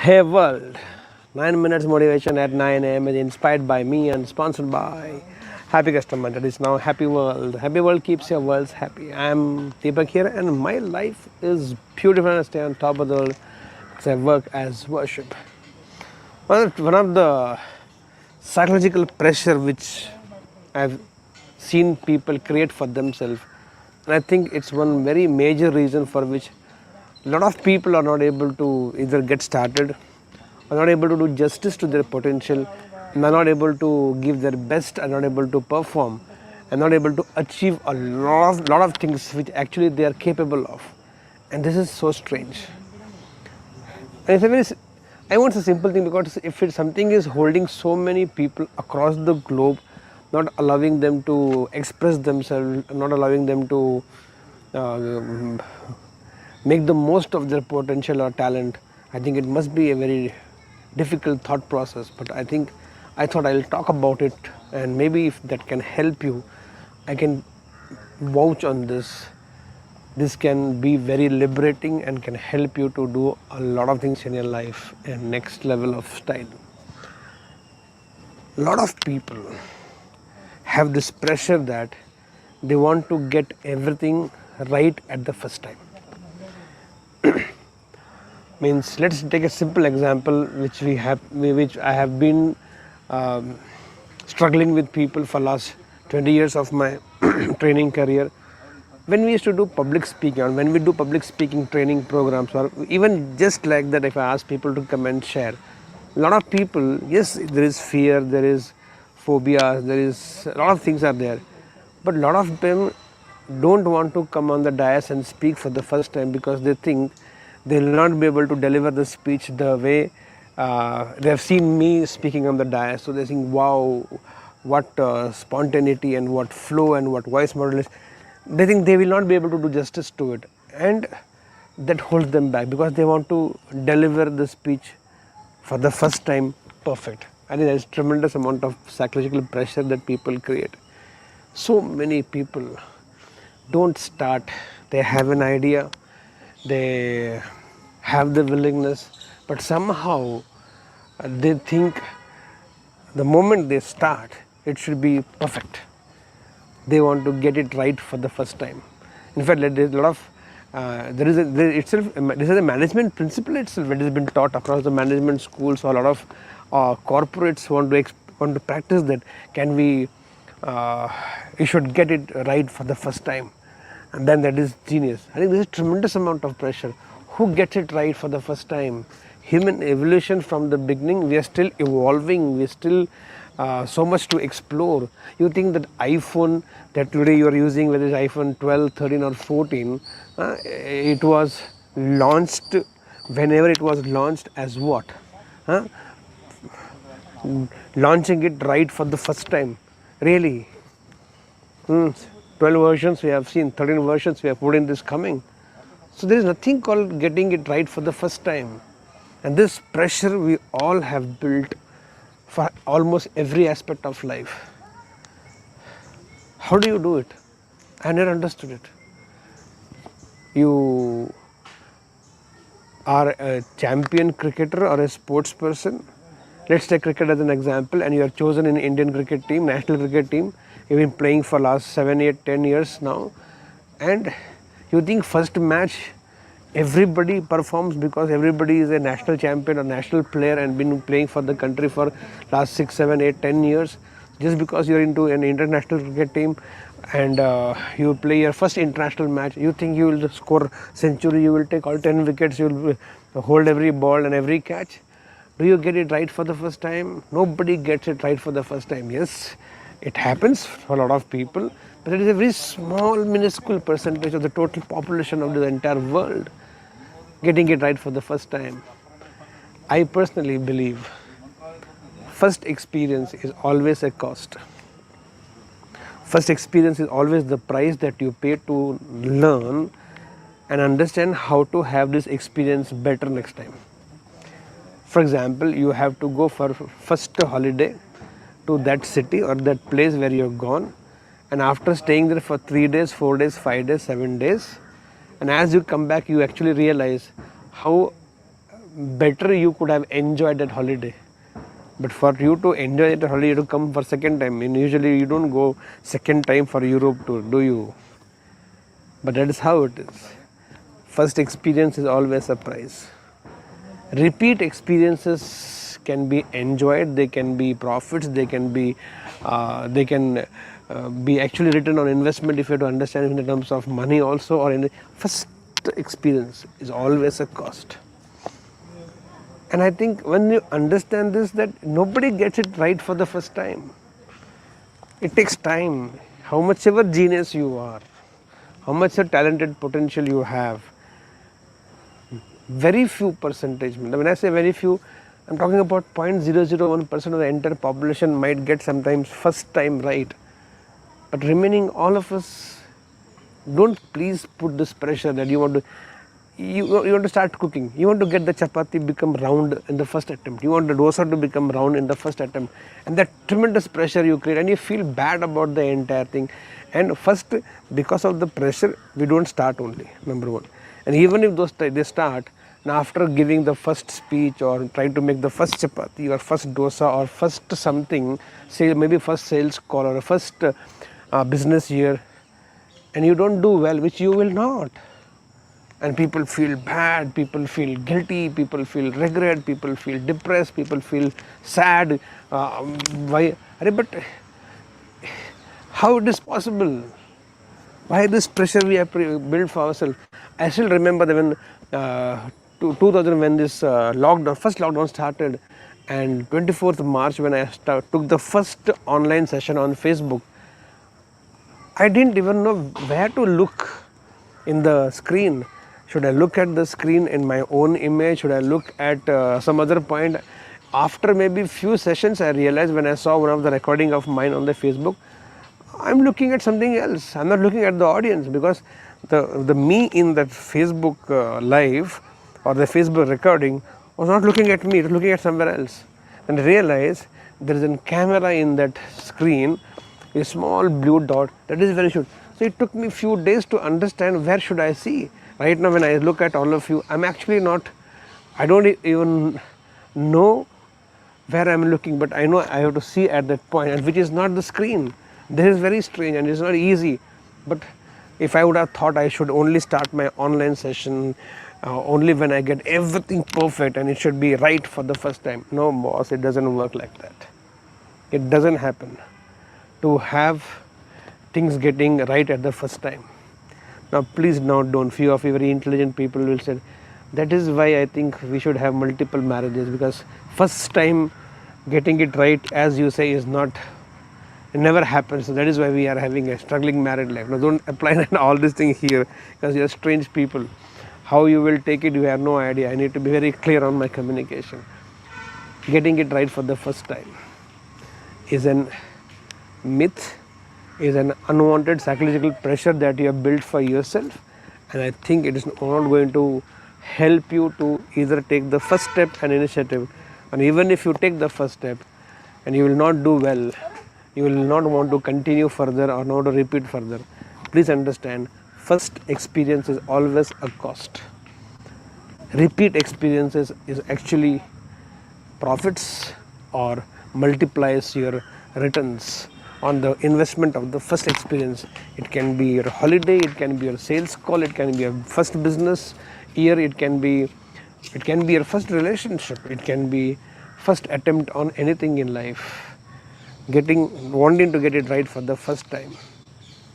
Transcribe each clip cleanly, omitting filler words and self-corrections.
Hey world, 9 minutes motivation at 9 a.m. is inspired by me and sponsored by Happy Customer. That is now Happy World. Happy World keeps your worlds happy. I am Deepak here and my life is beautiful and I stay on top of the world because I work as worship. One of the psychological pressure which I've seen people create for themselves, and I think it's one very major reason for which a lot of people are not able to either get started, are not able to do justice to their potential, and are not able to give their best, are not able to perform, and not able to achieve a lot of things which actually they are capable of. And this is so strange. And it's a very, I want a simple thing, because if something is holding so many people across the globe, not allowing them to express themselves, not allowing them to uh, make the most of their potential or talent, I think it must be a very difficult thought process. But I thought I'll talk about it, and maybe if that can help you, I can vouch on this. This can be very liberating and can help you to do a lot of things in your life and next level of style. A lot of people have this pressure that they want to get everything right at the first time. Means, let's take a simple example which I have been struggling with people for last 20 years of my training career. When we used to do public speaking, or when we do public speaking training programs, or even just like that, if I ask people to come and share, a lot of people, yes, there is fear, there is phobia, there is a lot of things are there, but a lot of them don't want to come on the dais and speak for the first time because they think they will not be able to deliver the speech the way they have seen me speaking on the dais. So they think, wow, what spontaneity and what flow and what voice model is. They think they will not be able to do justice to it, and that holds them back because they want to deliver the speech for the first time perfect. I think there is tremendous amount of psychological pressure that people create. So many people don't start. They have an idea, they have the willingness, but somehow they think the moment they start it should be perfect. They want to get it right for the first time. In fact, there is a lot of this is a management principle itself. It has been taught across the management schools. So a lot of corporates want to practice that. You should get it right for the first time, and then that is genius. I think there is a tremendous amount of pressure. Who gets it right for the first time? Human evolution from the beginning, we are still evolving, we are still so much to explore. You think that iPhone that today you are using, whether it's iPhone 12, 13 or 14, it was launched, whenever it was launched, as what? Launching it right for the first time. Really? 12 versions we have seen, 13 versions we have put in this coming. So there is nothing called getting it right for the first time. And this pressure we all have built for almost every aspect of life. How do you do it? I never understood it. You are a champion cricketer or a sports person. Let's take cricket as an example, and you are chosen in Indian cricket team, national cricket team. You've been playing for last 7, 8, 10 years now, and you think first match everybody performs because everybody is a national champion or national player and been playing for the country for last 6, 7, 8, 10 years. Just because you're into an international cricket team and you play your first international match, you think you will score century, you will take all 10 wickets, you will hold every ball and every catch. Do you get it right for the first time? Nobody gets it right for the first time. Yes, it happens for a lot of people, but it is a very small, minuscule percentage of the total population of the entire world getting it right for the first time. I personally believe first experience is always a cost. First experience is always the price that you pay to learn and understand how to have this experience better next time. For example, you have to go for first holiday to that city or that place where you have gone, and after staying there for 3 days, 4 days, 5 days, 7 days, and as you come back you actually realize how better you could have enjoyed that holiday. But for you to enjoy that holiday, you have to come for second time. And usually you don't go second time for Europe tour, do you? But that is how it is. First experience is always a prize. Repeat experiences can be enjoyed, they can be profits, they can be actually return on investment if you have to understand it in terms of money also, or in the first experience is always a cost. And I think when you understand this, that nobody gets it right for the first time. It takes time. How much ever genius you are, how much a talented potential you have, very few percentage, when I say very few, I'm talking about 0.001% of the entire population might get sometimes first time right. But remaining all of us, don't please put this pressure that you want to start cooking. You want to get the chapati become round in the first attempt. You want the dosa to become round in the first attempt. And that tremendous pressure you create, and you feel bad about the entire thing. And first, because of the pressure, we don't start only, number one. And even if they start, now after giving the first speech or trying to make the first chapati or first dosa or first something, say maybe first sales call or first business year, and you don't do well, which you will not. And people feel bad, people feel guilty, people feel regret, people feel depressed, people feel sad. Why? But how it is possible? Why this pressure we have built for ourselves? I still remember that when 2000, when this first lockdown started, and 24th March when I took the first online session on Facebook, I didn't even know where to look in the screen. Should I look at the screen in my own image? Should I look at some other point? After maybe few sessions, I realized when I saw one of the recording of mine on the Facebook, I'm looking at something else. I'm not looking at the audience, because the me in that Facebook live or the Facebook recording was not looking at me, it was looking at somewhere else. And I realized there is a camera in that screen, a small blue dot that is very short. So it took me few days to understand where should I see. Right now when I look at all of you, I'm actually not, I don't even know where I'm looking, but I know I have to see at that point, and which is not the screen. This is very strange and it's not easy. But if I would have thought I should only start my online session only when I get everything perfect and it should be right for the first time. No boss, it doesn't work like that. It doesn't happen to have things getting right at the first time. Now please don't, few of you very intelligent people will say, that is why I think we should have multiple marriages, because first time getting it right, as you say, is not, it never happens. So that is why we are having a struggling married life. Now don't apply all these things here, because you are strange people. How you will take it, you have no idea. I need to be very clear on my communication. Getting it right for the first time is an myth, is an unwanted psychological pressure that you have built for yourself, and I think it is not going to help you to either take the first step and initiative. And even if you take the first step and you will not do well, you will not want to continue further or not to repeat further. Please understand, first experience is always a cost. Repeat experiences is actually profits or multiplies your returns on the investment of the first experience. It can be your holiday, it can be your sales call, it can be your first business year, it can be your first relationship, it can be first attempt on anything in life. Wanting to get it right for the first time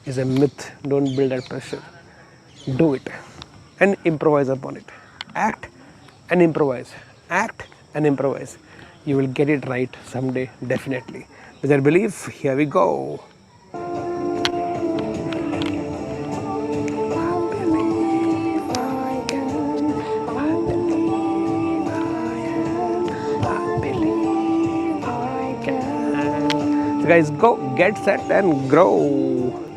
is a myth. Don't build that pressure. Do it and improvise upon it. Act and improvise. Act and improvise. You will get it right someday, definitely. With that belief, here we go. So guys, go, get set and grow.